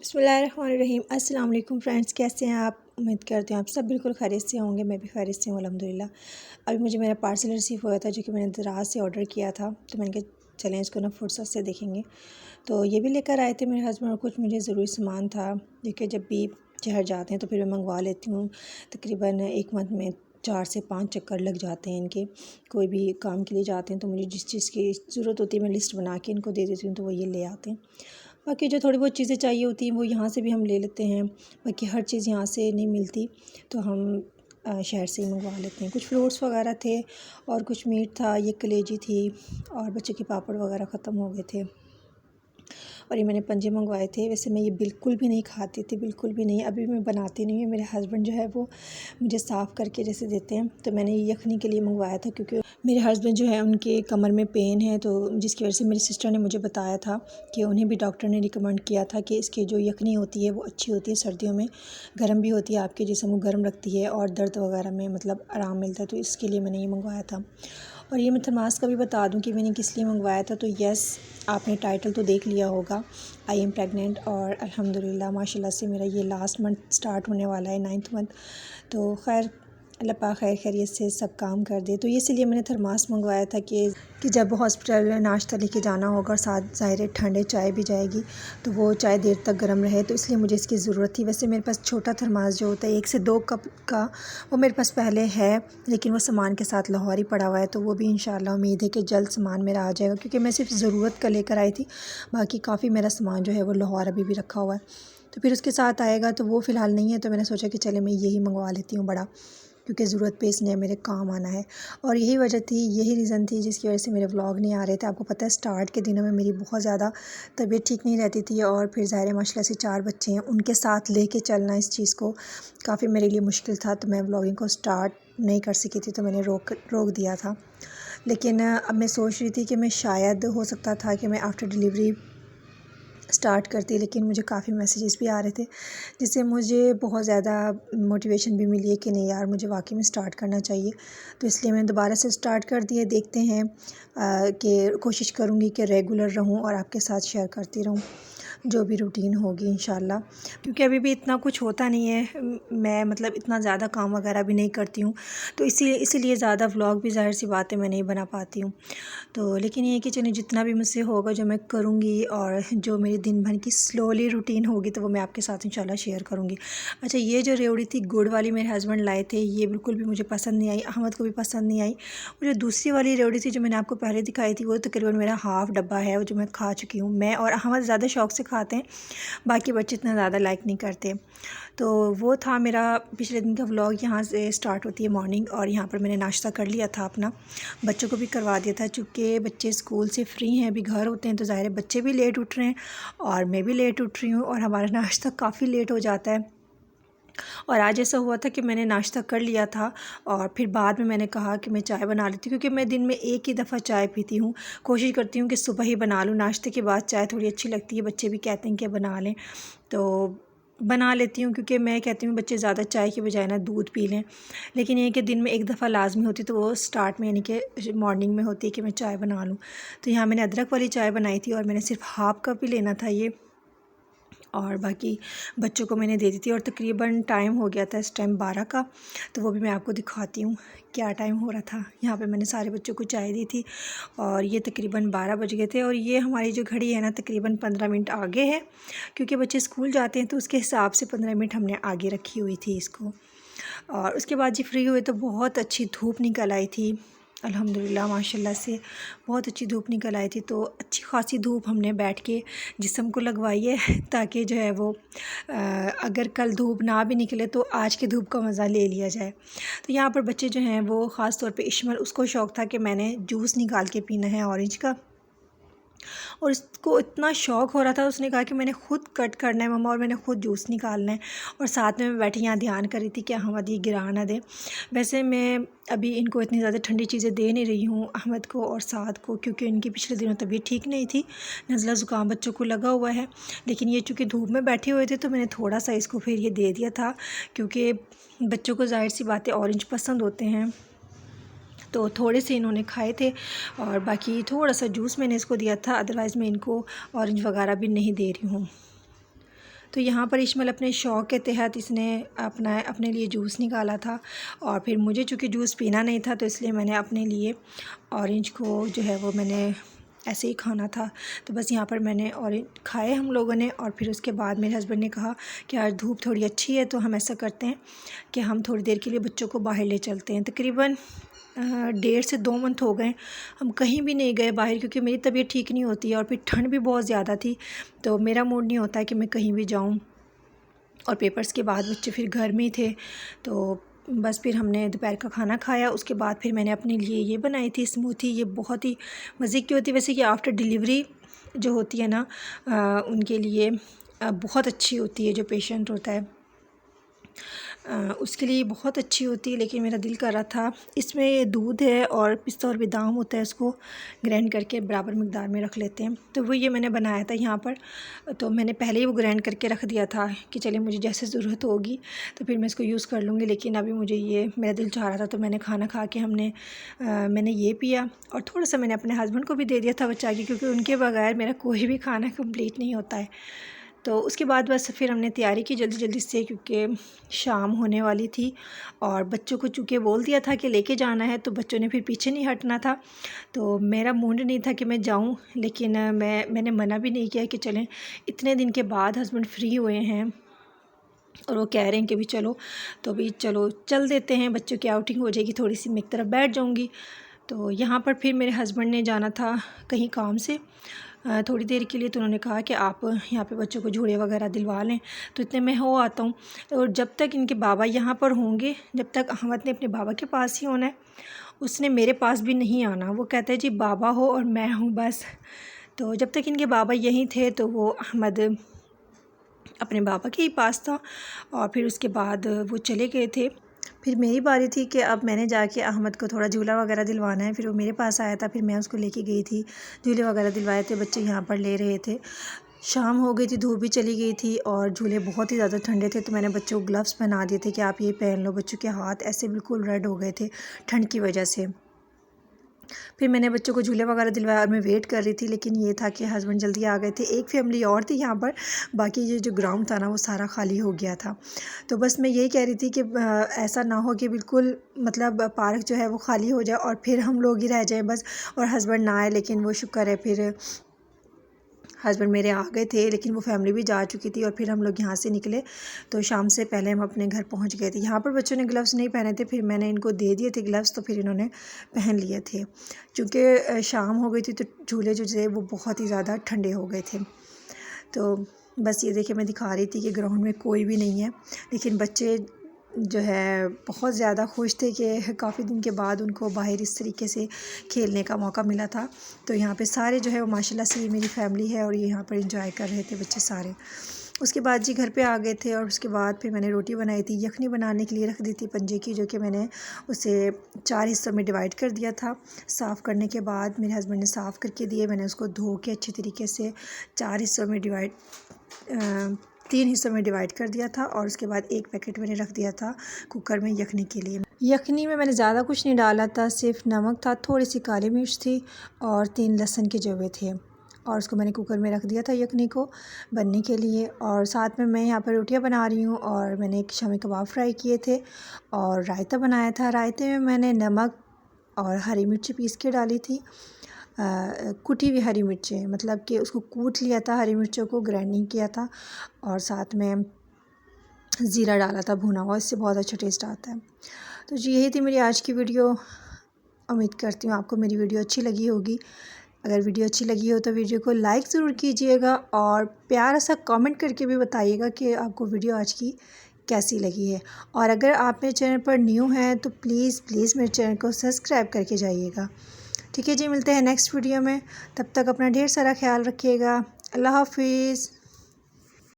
बिस्मिल्लाहिर्रहमानिर्रहीम। अस्सलाम वालेकुम फ्रेंड्स, कैसे हैं आप? उम्मीद करती हूँ आप सब बिल्कुल खैरियत से होंगे। मैं भी खैरियत से हूँ अल्हम्दुलिल्लाह। अभी मुझे मेरा पार्सल रिसीव हुआ था जो कि मैंने दराज से ऑर्डर किया था, तो मैंने कहा चलें इसको ना फुर्सत से देखेंगे। तो ये भी लेकर आए थे मेरे हस्बैंड और कुछ मुझे ज़रूरी सामान था जो कि जब भी शहर जाते हैं तो फिर मैं मंगवा लेती हूँ। तकरीबन एक मंथ में 4 से 5 चक्कर लग जाते हैं इनके। कोई भी काम के लिए जाते हैं तो मुझे जिस चीज़ की ज़रूरत होती है मैं लिस्ट बना के इनको दे देती हूँ तो वो ये ले आते हैं। बाकी जो थोड़ी बहुत चीज़ें चाहिए होती हैं वो यहाँ से भी हम ले लेते हैं। बाकी हर चीज़ यहाँ से नहीं मिलती तो हम शहर से ही मंगवा लेते हैं। कुछ फ्रूट्स वगैरह थे और कुछ मीट था, ये कलेजी थी और बच्चे के पापड़ वगैरह ख़त्म हो गए थे। और ये मैंने पंजे मंगवाए थे। वैसे मैं ये बिल्कुल भी नहीं खाती थी, बिल्कुल भी नहीं। अभी मैं बनाती नहीं हूँ, मेरे हस्बैंड जो है वो मुझे साफ़ करके जैसे देते हैं। तो मैंने ये यखनी के लिए मंगवाया था क्योंकि मेरे हस्बैंड जो है उनके कमर में पेन है, तो जिसकी वजह से मेरी सिस्टर ने मुझे बताया था कि उन्हें भी डॉक्टर ने रिकमेंड किया था कि इसकी जो यखनी होती है वो अच्छी होती है, सर्दियों में गर्म भी होती है, आपके जिस्म को गर्म रखती है और दर्द वगैरह में मतलब आराम मिलता है। तो इसके लिए मैंने ये मंगवाया था। और ये मैं थर्मास का भी बता दूं कि मैंने किस लिए मंगवाया था। तो यस, आपने टाइटल तो देख लिया होगा, आई एम प्रेग्नेंट। और अल्हम्दुलिल्लाह माशाल्लाह से मेरा ये लास्ट मंथ स्टार्ट होने वाला है, 9th मंथ। तो खैर अल्लाह पाक खैर खैरियत से सब काम कर दे। तो ये इसलिए मैंने थर्मास मंगवाया था कि जब हॉस्पिटल नाश्ता लेके जाना होगा और साथ ज़ाहिर ठंडे चाय भी जाएगी तो वो चाय देर तक गर्म रहे, तो इसलिए मुझे इसकी ज़रूरत थी। वैसे मेरे पास छोटा थर्मास जो होता है 1 से 2 कप का, वो मेरे पास पहले है, लेकिन वो सामान के साथ लाहौर ही पड़ा हुआ है। तो वो भी इंशाल्लाह उम्मीद है कि जल्द सामान मेरा आ जाएगा, क्योंकि मैं सिर्फ ज़रूरत का लेकर आई थी। बाकी काफ़ी मेरा सामान जो है वो लाहौर अभी भी रखा हुआ है, तो फिर उसके साथ आएगा। तो वो फ़िलहाल नहीं है, तो मैंने सोचा कि चले मैं यही मंगवा लेती हूँ बड़ा, क्योंकि ज़रूरत पे इसने मेरे काम आना है। और यही वजह थी, यही रीज़न थी जिसकी वजह से मेरे व्लॉग नहीं आ रहे थे। आपको पता है स्टार्ट के दिनों में मेरी बहुत ज़्यादा तबीयत ठीक नहीं रहती थी, और फिर ज़ाहिर है माशाल्लाह से 4 बच्चे हैं, उनके साथ लेके चलना इस चीज़ को काफ़ी मेरे लिए मुश्किल था। तो मैं व्लॉगिंग को स्टार्ट नहीं कर सकी थी, तो मैंने रोक दिया था। लेकिन अब मैं सोच रही थी कि मैं शायद हो सकता था कि मैं आफ्टर डिलीवरी स्टार्ट करती, लेकिन मुझे काफ़ी मैसेजेस भी आ रहे थे जिससे मुझे बहुत ज़्यादा मोटिवेशन भी मिली है कि नहीं यार, मुझे वाकई में स्टार्ट करना चाहिए। तो इसलिए मैंने दोबारा से स्टार्ट कर दिया। देखते हैं कि कोशिश करूँगी कि रेगुलर रहूँ और आपके साथ शेयर करती रहूँ जो भी रूटीन होगी इंशाल्लाह, क्योंकि अभी भी इतना कुछ होता नहीं है। मैं मतलब इतना ज़्यादा काम वगैरह भी नहीं करती हूँ, तो इसीलिए ज़्यादा व्लॉग भी ज़ाहिर सी बात है मैं नहीं बना पाती हूँ। तो लेकिन ये है कि चलिए जितना भी मुझसे होगा जो मैं करूँगी, और जो मेरी दिन भर की स्लोली रूटीन होगी तो वो मैं आपके साथ इंशाल्लाह शेयर करूँगी। अच्छा, ये जो रेवड़ी थी गुड़ वाली मेरे हस्बैंड लाए थे, ये बिल्कुल भी मुझे पसंद नहीं आई, अहमद को भी पसंद नहीं आई। और जो दूसरी वाली रेवड़ी थी जो मैंने आपको पहले दिखाई थी, वो तकरीबन मेरा हाफ़ डब्बा है, वो जो मैं खा चुकी हूँ। मैं और अहमद ज़्यादा शौक़ से खाते हैं, बाकी बच्चे इतना ज़्यादा लाइक नहीं करते। तो वो था मेरा पिछले दिन का व्लॉग। यहाँ से स्टार्ट होती है मॉर्निंग, और यहाँ पर मैंने नाश्ता कर लिया था अपना, बच्चों को भी करवा दिया था। चूँकि बच्चे स्कूल से फ्री हैं, अभी घर होते हैं, तो ज़ाहिर है बच्चे भी लेट उठ रहे हैं और मैं भी लेट उठ रही हूँ, और हमारा नाश्ता काफ़ी लेट हो जाता है। और आज ऐसा हुआ था कि मैंने नाश्ता कर लिया था और फिर बाद में मैंने कहा कि मैं चाय बना लेती हूँ, क्योंकि मैं दिन में एक ही दफ़ा चाय पीती हूँ। कोशिश करती हूँ कि सुबह ही बना लूँ, नाश्ते के बाद चाय थोड़ी अच्छी लगती है, बच्चे भी कहते हैं कि बना लें, तो बना लेती हूँ। क्योंकि मैं कहती हूँ बच्चे ज़्यादा चाय की बजाय ना दूध पी लें, लेकिन ये कि दिन में एक दफ़ा लाजमी होती, तो वो स्टार्ट में यानी कि मॉर्निंग में होती है कि मैं चाय बना लूँ। तो यहाँ मैंने अदरक वाली चाय बनाई थी और मैंने सिर्फ हाफ़ कप ही लेना था ये, और बाकी बच्चों को मैंने दे दी थी। और तकरीबन टाइम हो गया था इस टाइम 12 का, तो वो भी मैं आपको दिखाती हूँ क्या टाइम हो रहा था। यहाँ पे मैंने सारे बच्चों को चाय दी थी और ये तकरीबन 12 बज गए थे। और ये हमारी जो घड़ी है ना तकरीबन 15 मिनट आगे है, क्योंकि बच्चे स्कूल जाते हैं तो उसके हिसाब से 15 मिनट हमने आगे रखी हुई थी इसको। और उसके बाद जी फ्री हुए तो बहुत अच्छी धूप निकल आई थी, अल्हम्दुलिल्लाह माशाल्लाह से बहुत अच्छी धूप निकल आई थी। तो अच्छी खासी धूप हमने बैठ के जिस्म को लगवाई है, ताकि जो है वो अगर कल धूप ना भी निकले तो आज की धूप का मज़ा ले लिया जाए। तो यहाँ पर बच्चे जो हैं वो ख़ास तौर पे इश्मल, उसको शौक़ था कि मैंने जूस निकाल के पीना है ऑरेंज का, और इसको इतना शौक़ हो रहा था, उसने कहा कि मैंने ख़ुद कट करना है मम्मा और मैंने ख़ुद जूस निकालना है। और साथ में मैं बैठी यहाँ ध्यान कर रही थी कि अहमद ये गिरा ना दे। वैसे मैं अभी इनको इतनी ज़्यादा ठंडी चीज़ें दे नहीं रही हूँ, अहमद को और साद को, क्योंकि इनकी पिछले दिनों तबीयत ठीक नहीं थी, नज़ला ज़ुकाम बच्चों को लगा हुआ है। लेकिन ये चूँकि धूप में बैठे हुए थे तो मैंने थोड़ा सा इसको फिर ये दे दिया था, क्योंकि बच्चों को ज़ाहिर सी बात है ऑरेंज पसंद होते हैं, तो थोड़े से इन्होंने खाए थे और बाकी थोड़ा सा जूस मैंने इसको दिया था। अदरवाइज़ मैं इनको ऑरेंज वगैरह भी नहीं दे रही हूँ। तो यहाँ पर इशमल अपने शौक़ के तहत इसने अपने लिए जूस निकाला था, और फिर मुझे चूँकि जूस पीना नहीं था तो इसलिए मैंने अपने लिए ऑरेंज को जो है वो मैंने ऐसे ही खाना था। तो बस यहाँ पर मैंने ऑरेंज खाए हम लोगों ने, और फिर उसके बाद मेरे हस्बैंड ने कहा कि आज धूप थोड़ी अच्छी है तो हम ऐसा करते हैं कि हम थोड़ी देर के लिए बच्चों को बाहर ले चलते हैं। तकरीबन 1.5 से 2 मंथ हो गए हम कहीं भी नहीं गए बाहर, क्योंकि मेरी तबीयत ठीक नहीं होती है और फिर ठंड भी बहुत ज़्यादा थी, तो मेरा मूड नहीं होता है कि मैं कहीं भी जाऊँ। और पेपर्स के बाद बच्चे फिर घर में ही थे, तो बस फिर हमने दोपहर का खाना खाया। उसके बाद फिर मैंने अपने लिए ये बनाई थी स्मूथी। ये बहुत ही मज़े की होती है, वैसे कि आफ्टर डिलीवरी जो होती है ना उनके लिए बहुत अच्छी होती है। जो पेशेंट होता है उसके लिए बहुत अच्छी होती है, लेकिन मेरा दिल कर रहा था। इसमें दूध है और पिस्ता और बादाम होता है, उसको ग्राइंड करके बराबर मकदार में रख लेते हैं। तो वो ये मैंने बनाया था यहाँ पर, तो मैंने पहले ही वो ग्राइंड करके रख दिया था कि चलिए मुझे जैसे ज़रूरत होगी तो फिर मैं इसको यूज़ कर लूँगी। लेकिन अभी मुझे ये मेरा दिल चाह रहा था तो मैंने खाना खा के मैंने ये पिया, और थोड़ा सा मैंने अपने हस्बैंड को भी दे दिया था बचा के, क्योंकि उनके बगैर मेरा कोई भी खाना कंप्लीट नहीं होता है। तो उसके बाद बस फिर हमने तैयारी की जल्दी जल्दी से, क्योंकि शाम होने वाली थी और बच्चों को चूँकि बोल दिया था कि लेके जाना है, तो बच्चों ने फिर पीछे नहीं हटना था। तो मेरा मूड नहीं था कि मैं जाऊं, लेकिन मैंने मना भी नहीं किया कि चलें। इतने दिन के बाद हस्बैंड फ्री हुए हैं और वो कह रहे हैं कि भी चलो, तो भी चलो चल देते हैं, बच्चों की आउटिंग हो जाएगी, थोड़ी सी मैं एक तरफ बैठ जाऊँगी। तो यहाँ पर फिर मेरे हस्बैंड ने जाना था कहीं काम से थोड़ी देर के लिए, तो उन्होंने कहा कि आप यहाँ पे बच्चों को झूले वगैरह दिलवा लें। तो इतने में हो आता हूँ, और जब तक इनके बाबा यहाँ पर होंगे, जब तक अहमद ने अपने बाबा के पास ही होना है, उसने मेरे पास भी नहीं आना। वो कहता है जी बाबा हो और मैं हूँ बस। तो जब तक इनके बाबा यहीं थे तो वो अहमद अपने बाबा के ही पास था, और फिर उसके बाद वो चले गए थे। फिर मेरी बारी थी कि अब मैंने जाके अहमद को थोड़ा झूला वगैरह दिलवाना है। फिर वो मेरे पास आया था, फिर मैं उसको लेके गई थी, झूले वगैरह दिलवाए थे, बच्चे यहाँ पर ले रहे थे। शाम हो गई थी, धूप भी चली गई थी और झूले बहुत ही ज़्यादा ठंडे थे, तो मैंने बच्चों को ग्लव्स पहना दिए थे कि आप ये पहन लो। बच्चों के हाथ ऐसे बिल्कुल रेड हो गए थे ठंड की वजह से। फिर मैंने बच्चों को झूले वगैरह दिलवाया और मैं वेट कर रही थी, लेकिन ये था कि हस्बैंड जल्दी आ गए थे। एक फैमिली और थी यहाँ पर, बाकी ये जो ग्राउंड था ना वो सारा खाली हो गया था। तो बस मैं यही कह रही थी कि ऐसा ना हो कि बिल्कुल मतलब पार्क जो है वो खाली हो जाए और फिर हम लोग ही रह जाएं बस, और हस्बैंड ना आए। लेकिन वो शुक्र है फिर हस्बैंड मेरे आ गए थे, लेकिन वो फैमिली भी जा चुकी थी और फिर हम लोग यहाँ से निकले तो शाम से पहले हम अपने घर पहुँच गए थे। यहाँ पर बच्चों ने ग्लव्स नहीं पहने थे, फिर मैंने इनको दे दिए थे ग्लव्स, तो फिर इन्होंने पहन लिए थे। क्योंकि शाम हो गई थी तो झूले जो थे वो बहुत ही ज़्यादा ठंडे हो गए थे। तो बस ये देखिए मैं दिखा रही थी कि ग्राउंड में कोई भी नहीं है, लेकिन बच्चे जो है बहुत ज़्यादा खुश थे कि काफ़ी दिन के बाद उनको बाहर इस तरीके से खेलने का मौका मिला था। तो यहाँ पे सारे जो है वो माशाल्लाह से मेरी फैमिली है और ये यहाँ पर एंजॉय कर रहे थे बच्चे सारे। उसके बाद जी घर पे आ गए थे, और उसके बाद फिर मैंने रोटी बनाई थी, यखनी बनाने के लिए रख दी थी पंजे की, जो कि मैंने उसे 4 हिस्सों में डिवाइड कर दिया था। साफ़ करने के बाद मेरे हस्बैंड ने साफ़ करके दिए, मैंने उसको धो के अच्छी तरीके से 4 हिस्सों में 3 हिस्सों में डिवाइड कर दिया था, और उसके बाद एक पैकेट मैंने रख दिया था कुकर में यखनी के लिए। यखनी में मैंने ज़्यादा कुछ नहीं डाला था, सिर्फ नमक था, थोड़ी सी काली मिर्च थी और 3 लहसुन के जवे थे, और उसको मैंने कुकर में रख दिया था यखनी को बनने के लिए। और साथ में मैं यहाँ पर रोटियाँ बना रही हूँ, और मैंने एक शामी कबाब फ्राई किए थे और रायता बनाया था। रायते में मैंने नमक और हरी मिर्ची पीस के डाली थी, कुटी हुई हरी मिर्चें, मतलब कि उसको कूट लिया था, हरी मिर्चों को ग्राइंडिंग किया था, और साथ में ज़ीरा डाला था भुना हुआ, इससे बहुत अच्छा टेस्ट आता है। तो जी यही थी मेरी आज की वीडियो। उम्मीद करती हूँ आपको मेरी वीडियो अच्छी लगी होगी। अगर वीडियो अच्छी लगी हो तो वीडियो को लाइक ज़रूर कीजिएगा, और प्यारा सा कमेंट करके भी बताइएगा कि आपको वीडियो आज की कैसी लगी है। और अगर आप मेरे चैनल पर न्यू हैं तो प्लीज़ मेरे चैनल को सब्सक्राइब करके जाइएगा। ठीक है जी, मिलते हैं नेक्स्ट वीडियो में, तब तक अपना ढेर सारा ख्याल रखिएगा। अल्लाह हाफिज़।